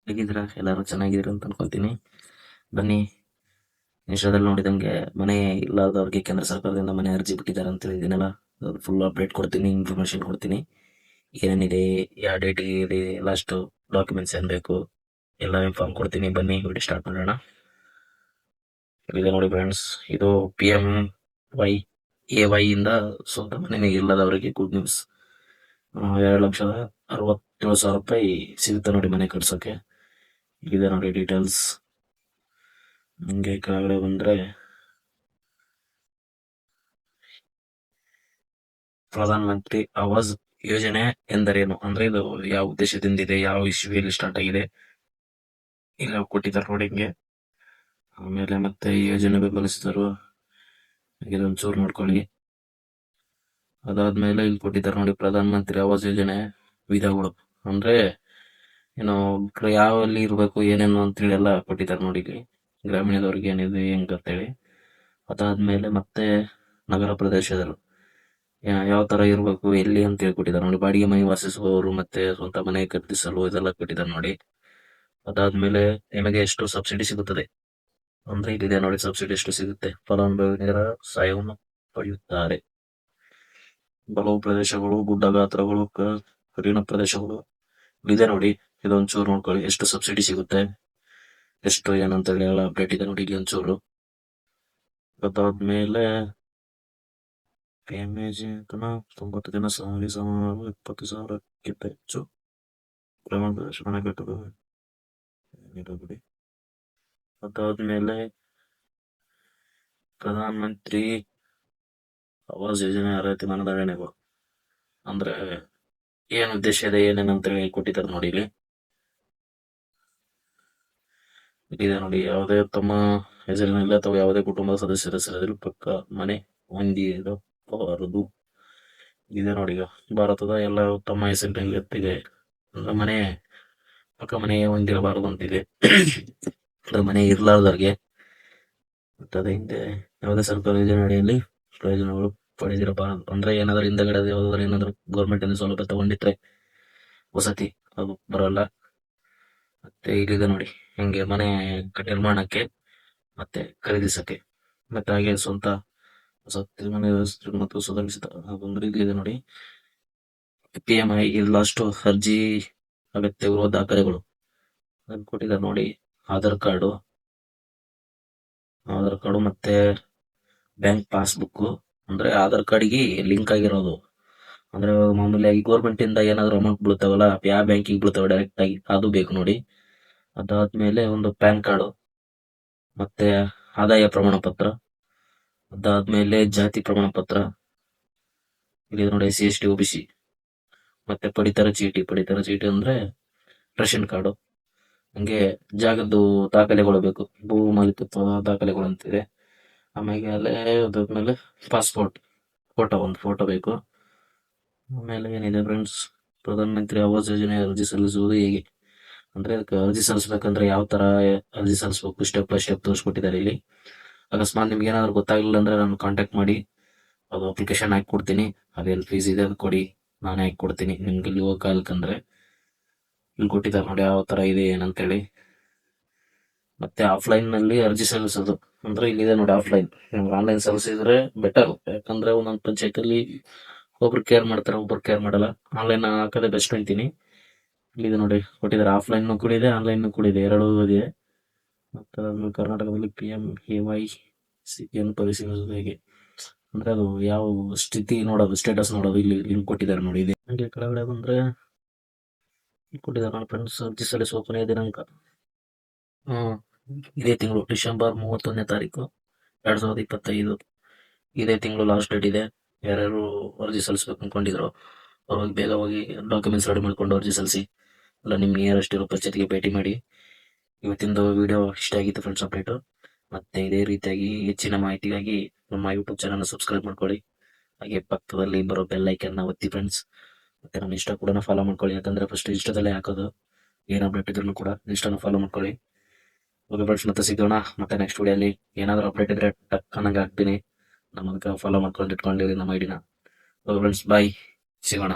ಹೇಗಿದ್ದೀರಾ? ಎಲ್ಲರೂ ಚೆನ್ನಾಗಿದ್ದೀರಾ ಅಂತ ಅನ್ಕೊಂತೀನಿ. ಬನ್ನಿ, ಇನ್ಸ್ಟಾದಲ್ಲಿ ನೋಡಿದಂಗೆ ಮನೆ ಇಲ್ಲದವ್ರಿಗೆ ಕೇಂದ್ರ ಸರ್ಕಾರದಿಂದ ಮನೆ ಅರ್ಜಿ ಬಿಟ್ಟಿದ್ದಾರೆ ಅಂತ ಹೇಳಿದ್ದೀನಲ್ಲ, ಅದು ಫುಲ್ ಅಪ್ಡೇಟ್ ಕೊಡ್ತೀನಿ, ಇನ್ಫಾರ್ಮೇಶನ್ ಕೊಡ್ತೀನಿ. ಏನೇನಿದೆ, ಯಾವ ಡೇಟಿಗೆ ಇದೆ, ಲಾಸ್ಟ್ ಡಾಕ್ಯುಮೆಂಟ್ಸ್ ಏನ್ ಬೇಕು ಎಲ್ಲ ಇನ್ಫಾರ್ಮ್ ಕೊಡ್ತೀನಿ. ಬನ್ನಿ ವಿಡಿಯೋ ಸ್ಟಾರ್ಟ್ ಮಾಡೋಣ. ಇಲ್ಲಿದೆ ನೋಡಿ ಫ್ರೆಂಡ್ಸ್, ಇದು PMYAY ಇಂದ ಸ್ವಂತ ಮನೆ ಇಲ್ಲದವರಿಗೆ ಗುಡ್ ನ್ಯೂಸ್. 2,67,000 ರೂಪಾಯಿ ಸಿಗುತ್ತೆ ನೋಡಿ ಮನೆ ಕಟ್ಸೋಕೆ. ಇಲ್ಲಿದೆ ನೋಡಿ ಡೀಟೇಲ್ಸ್. ಹಂಗೆ ಕೆಳಗಡೆ ಬಂದ್ರೆ ಪ್ರಧಾನ ಮಂತ್ರಿ ಆವಾಸ್ ಯೋಜನೆ ಎಂದರೇನು ಅಂದ್ರೆ ಇದು ಯಾವ ಉದ್ದೇಶದಿಂದ ಇದೆ, ಯಾವ ಇಶ್ಯೂಯಲ್ಲಿ ಸ್ಟಾರ್ಟ್ ಆಗಿದೆ ಇಲ್ಲ ಕೊಟ್ಟಿದ್ದಾರೆ ನೋಡಿ ಹಿಂಗೆ. ಆಮೇಲೆ ಮತ್ತೆ ಈ ಯೋಜನೆ ಬೆಂಬಲಿಸಿದರು ಇದೊಂಚೂರು ನೋಡ್ಕೊಳ್ಳಿ. ಅದಾದ್ಮೇಲೆ ಇಲ್ಲಿ ಕೊಟ್ಟಿದ್ದಾರೆ ನೋಡಿ ಪ್ರಧಾನ ಮಂತ್ರಿ ಆವಾಸ್ ಯೋಜನೆ ವಿಧಗಳು, ಅಂದ್ರೆ ಏನು ಯಾವಲ್ಲಿ ಇರ್ಬೇಕು ಏನೇನು ಅಂತೇಳಿ ಎಲ್ಲ ಕೊಟ್ಟಿದ್ದಾರೆ ನೋಡಿ ಇಲ್ಲಿ. ಗ್ರಾಮೀಣದವ್ರಿಗೆ ಏನಿದೆ ಹೆಂಗ್ ಅಂತೇಳಿ. ಅದಾದ್ಮೇಲೆ ಮತ್ತೆ ನಗರ ಪ್ರದೇಶದವರು ಯಾವ ತರ ಇರ್ಬೇಕು ಎಲ್ಲಿ ಅಂತ ಹೇಳ್ಕೊಟ್ಟಿದ್ದಾರೆ ನೋಡಿ. ಬಾಡಿಗೆ ಮನೆ ವಾಸಿಸುವವರು ಮತ್ತೆ ಸ್ವಂತ ಮನೆ ಖರೀದಿಸಲು ಇದೆಲ್ಲ ಕೊಟ್ಟಿದ್ದಾರೆ ನೋಡಿ. ಅದಾದ್ಮೇಲೆ ನಿಮಗೆ ಎಷ್ಟು ಸಬ್ಸಿಡಿ ಸಿಗುತ್ತದೆ ಅಂದ್ರೆ ಇಲ್ಲಿದೆ ನೋಡಿ, ಸಬ್ಸಿಡಿ ಎಷ್ಟು ಸಿಗುತ್ತೆ. ಫಲಾನುಭವಿಗಳ ಸಹಾಯವನ್ನು ಪಡೆಯುತ್ತಾರೆ. ಬಲವು ಪ್ರದೇಶಗಳು, ಗುಡ್ಡ ಗಾತ್ರಗಳು, ಕರಿಣ ಪ್ರದೇಶಗಳು ಇದೆ ನೋಡಿ. ಇದೊಂಚೂರು ನೋಡ್ಕೊಳ್ಳಿ, ಎಷ್ಟು ಸಬ್ಸಿಡಿ ಸಿಗುತ್ತೆ, ಎಷ್ಟು ಏನಂತ ಹೇಳಿ ಎಲ್ಲ ಅಪ್ಡೇಟ್ ಇದೆ ನೋಡಿ ಇಲ್ಲಿ ಒಂಚೂರು. ಅದಾದ್ಮೇಲೆ PMAG 90 ದಿನ ಸಾಲಿ ಸಮಾನ 20,000ಕ್ಕಿಂತ ಹೆಚ್ಚು ಪ್ರಮಾಣ ಪ್ರದೇಶ ಮನೆ ಕಟ್ಟುವುದು ಬಿಡಿ. ಅದಾದ್ಮೇಲೆ ಪ್ರಧಾನ ಮಂತ್ರಿ ಆವಾಸ್ ಯೋಜನೆ ಅರ್ಹತೆ ಮಾನದಂಡಗಳು ಅಂದ್ರೆ ಏನ್ ಉದ್ದೇಶ ಇದೆ ಏನೇನಂತ ಹೇಳಿ ಕೊಟ್ಟಿದ್ದಾರೆ ನೋಡಿ ಇಲ್ಲಿ. ಇದೆ ನೋಡಿ, ಯಾವುದೇ ತಮ್ಮ ಹೆಸರಿನಲ್ಲಿ ಅಥವಾ ಯಾವುದೇ ಕುಟುಂಬದ ಸದಸ್ಯರ ಹೆಸರಲ್ಲಿ ಪಕ್ಕ ಮನೆ ಹೊಂದಿರಬಾರದು. ಇದೆ ನೋಡಿ, ಈಗ ಭಾರತದ ಎಲ್ಲ ತಮ್ಮ ಹೆಸರಿನಲ್ಲಿ ಇದೆ ಮನೆ ಪಕ್ಕ ಮನೆ ಹೊಂದಿರಬಾರದು ಅಂತಿದೆ. ಮನೆ ಇರ್ಲಾರ್ದವ್ರಿಗೆ ಮತ್ತದ ಹಿಂದೆ ಯಾವುದೇ ಸರ್ಕಾರ ಯೋಜನೆ ಅಡಿಯಲ್ಲಿ ಪ್ರಯೋಜನಗಳು ಪಡೆದಿರಬಾರದು ಅಂದ್ರೆ ಏನಾದ್ರೂ ಹಿಂದಗಡೆ ಯಾವ್ದಾದ್ರು ಏನಾದ್ರು ಗೌರ್ಮೆಂಟ್ ಇಂದ ಸೌಲಭ್ಯ ತಗೊಂಡಿದ್ರೆ ವಸತಿ ಅದು ಬರಲ್ಲ. ಮತ್ತೆ ಇಲ್ಲಿದೆ ನೋಡಿ ಹಿಂಗೆ ಮನೆ ನಿರ್ಮಾಣಕ್ಕೆ ಮತ್ತೆ ಖರೀದಿಸಕ್ಕೆ ಮತ್ತೆ ಹಾಗೆ ಸ್ವಂತ ವಸತಿ ಮನೆ ವ್ಯವಸ್ಥೆ ಮತ್ತು ಸುಧಾರಿಸಿದ ಅಂದ್ರೆ ಇಲ್ಲಿದೆ ನೋಡಿ. PMI ಲಾಸ್ಟ್ ಅರ್ಜಿ ಅಗತ್ಯವಿರುವ ದಾಖಲೆಗಳು ಅದನ್ನು ಕೊಟ್ಟಿದ್ದಾರೆ ನೋಡಿ. ಆಧಾರ್ ಕಾರ್ಡು ಮತ್ತೆ ಬ್ಯಾಂಕ್ ಪಾಸ್ಬುಕ್ ಅಂದ್ರೆ ಆಧಾರ್ ಕಾರ್ಡ್ಗೆ ಲಿಂಕ್ ಆಗಿರೋದು. ಅಂದ್ರೆ ಮಾಮೂಲಿಯಾಗಿ ಗೌರ್ಮೆಂಟ್ ಇಂದ ಏನಾದ್ರು ಅಮೌಂಟ್ ಬೀಳ್ತಾವಲ್ಲ, ಯಾವ ಬ್ಯಾಂಕಿಗೆ ಬೀಳ್ತಾವ ಡೈರೆಕ್ಟ್ ಆಗಿ ಅದು ಬೇಕು ನೋಡಿ. ಅದಾದ್ಮೇಲೆ ಒಂದು ಪ್ಯಾನ್ ಕಾರ್ಡು ಮತ್ತೆ ಆದಾಯ ಪ್ರಮಾಣ ಪತ್ರ, ಅದಾದ್ಮೇಲೆ ಜಾತಿ ಪ್ರಮಾಣ ಪತ್ರ, ಇಲ್ಲಿ ನೋಡಿ SC ST OBC, ಮತ್ತೆ ಪಡಿತರ ಚೀಟಿ ಅಂದ್ರೆ ರೇಷನ್ ಕಾರ್ಡು. ಹಂಗೆ ಜಾಗದ್ದು ದಾಖಲೆಗಳು ಬೇಕು, ಭೂ ಮಾಲೀಕತ್ವ ದಾಖಲೆಗಳು ಅಂತಿದೆ. ಆಮೇಲೆ ಅದಾದ್ಮೇಲೆ ಪಾಸ್ಪೋರ್ಟ್ ಒಂದು ಫೋಟೋ ಬೇಕು. ಆಮೇಲೆ ಏನಿದೆ ಫ್ರೆಂಡ್ಸ್, ಪ್ರಧಾನ ಮಂತ್ರಿ ಆವಾಸ್ ಯೋಜನೆ ಅರ್ಜಿ ಸಲ್ಲಿಸುವುದು ಹೇಗೆ ಅಂದ್ರೆ ಅದಕ್ಕೆ ಅರ್ಜಿ ಸಲ್ಲಿಸ್ಬೇಕಂದ್ರೆ ಯಾವ ತರ ಅರ್ಜಿ ಸಲ್ಲಿಸ್ಬೇಕು ಸ್ಟೆಪ್ ಬೈ ಸ್ಟೆಪ್ ತೋರಿಸ್ಕೊಟ್ಟಿದ್ದಾರೆ ಇಲ್ಲಿ. ಅಕಸ್ಮಾತ್ ನಿಮ್ಗೆ ಏನಾದ್ರು ಗೊತ್ತಾಗ್ಲಿಲ್ಲ ಅಂದ್ರೆ ನಾನು ಕಾಂಟ್ಯಾಕ್ಟ್ ಮಾಡಿ ಅದು ಅಪ್ಲಿಕೇಶನ್ ಹಾಕಿ ಕೊಡ್ತೀನಿ. ಅದೇನು ಫೀಸ್ ಇದೆ ಅದು ಕೊಡಿ, ನಾನೇ ಹಾಕಿ ಕೊಡ್ತೀನಿ ನಿಮ್ಗೆ. ಇಲ್ಲಿ ಹೋಗಕ್ಕಂದ್ರೆ ಇಲ್ಲಿ ಕೊಟ್ಟಿದ್ದಾರೆ ನೋಡಿ ಯಾವ ತರ ಇದೆ ಏನಂತೇಳಿ. ಮತ್ತೆ ಆಫ್ಲೈನ್ ನಲ್ಲಿ ಅರ್ಜಿ ಸಲ್ಲಿಸೋದು ಅಂದ್ರೆ ಇಲ್ಲಿದೆ ನೋಡಿ ಆಫ್ಲೈನ್. ಆನ್ಲೈನ್ ಸಲ್ಲಿಸಿದ್ರೆ ಬೆಟರ್, ಯಾಕಂದ್ರೆ ಒಂದೊಂದು ಪಂಚಾಯತ್ ಒಬ್ರು ಕೇರ್ ಮಾಡ್ತಾರೆ, ಒಬ್ರು ಕೇರ್ ಮಾಡಲ್ಲ. ಆನ್ಲೈನ್ ಹಾಕೋದೇ ಬೆಸ್ಟ್ ಅಂತೀನಿ. ಇಲ್ಲಿದೆ ನೋಡಿ ಕೊಟ್ಟಿದ್ದಾರೆ, ಆಫ್ಲೈನ್ ಕೂಡ ಇದೆ ಆನ್ಲೈನ್ ಕೂಡ ಇದೆ, ಎರಡೂ ಇದೆ. ಮತ್ತೆ ಕರ್ನಾಟಕದಲ್ಲಿ PMAY ಏನು ಪರಿಶೀಲಿಸುವುದು ಹೇಗೆ ಅಂದ್ರೆ ಅದು ಯಾವ ಸ್ಥಿತಿ ನೋಡೋದು, ಸ್ಟೇಟಸ್ ನೋಡೋದು ಇಲ್ಲಿ ಲಿಂಕ್ ಕೊಟ್ಟಿದ್ದಾರೆ ನೋಡಿ. ಇದೆ ಹಾಗೆ ಕೆಳಗಡೆ ಬಂದ್ರೆ ಕೊಟ್ಟಿದ್ದಾರೆ ನೋಡಿ ಫ್ರೆಂಡ್ಸ್, ಅರ್ಜಿ ಸಲ್ಲಿಸುವ ಕೊನೆಯ ದಿನಾಂಕ ಇದೇ ತಿಂಗಳು ಡಿಸೆಂಬರ್ 31ನೇ ತಾರೀಕು 2025. ಇದೇ ತಿಂಗಳು ಲಾಸ್ಟ್ ಡೇಟ್ ಇದೆ. ಯಾರ್ಯಾರು ಅರ್ಜಿ ಸಲ್ಲಿಸ್ಬೇಕು ಅನ್ಕೊಂಡಿದ್ರು ಅವಾಗ ಬೇಗ ಹೋಗಿ ಡಾಕ್ಯುಮೆಂಟ್ಸ್ ರೆಡಿ ಮಾಡ್ಕೊಂಡು ಅರ್ಜಿ ಸಲ್ಲಿಸಿ. ಅಲ್ಲ ನಿಮ್ ನಿಯರೆಸ್ಟ್ ಇರೋ ಪಂಚಾಯತ್ಗೆ ಭೇಟಿ ಮಾಡಿ. ಇವತ್ತಿಂದು ವಿಡಿಯೋ ಇಷ್ಟ ಆಗಿತ್ತು ಫ್ರೆಂಡ್ಸ್ ಅಪ್ಡೇಟ್. ಮತ್ತೆ ಇದೇ ರೀತಿಯಾಗಿ ಹೆಚ್ಚಿನ ಮಾಹಿತಿಗಾಗಿ ನಮ್ಮ ಯೂಟ್ಯೂಬ್ ಚಾನಲ್ ಸಬ್ಸ್ಕ್ರೈಬ್ ಮಾಡ್ಕೊಳ್ಳಿ. ಹಾಗೆ ಪಕ್ಕದಲ್ಲಿ ಬರೋ ಬೆಲ್ ಐಕನ್ ಒತ್ತಿ ಫ್ರೆಂಡ್ಸ್. ಮತ್ತೆ ನನ್ನ ಇಷ್ಟ ಕೂಡ ಫಾಲೋ ಮಾಡ್ಕೊಳ್ಳಿ, ಯಾಕಂದ್ರೆ ಫಸ್ಟ್ ಇಷ್ಟದಲ್ಲೇ ಹಾಕೋದು. ಏನ್ ಅಪ್ಡೇಟ್ ಇದ್ರು ಕೂಡ ಇಷ್ಟನ ಫಾಲೋ ಮಾಡ್ಕೊಳ್ಳಿ. ಓಕೆ ಫ್ರೆಂಡ್ಸ್, ಮತ್ತೆ ಸಿಗೋಣ ಮತ್ತೆ ನೆಕ್ಸ್ಟ್ ವಿಡಿಯೋಲಿ. ಏನಾದ್ರು ಅಪ್ಡೇಟ್ ಇದ್ರೆ ಟಕ್ ಅನ್ನಂಗೆ ಹಾಕ್ತೀನಿ, ನಮ್ಮದಕ್ಕೆ ಫಾಲೋ ಮಾಡ್ಕೊಂಡು ಇಟ್ಕೊಂಡಿರಿ ನಮ್ಮ ಐಡಿನ. ಓಕೆ ಫ್ರೆಂಡ್ಸ್, ಬಾಯ್, ಸಿಗೋಣ.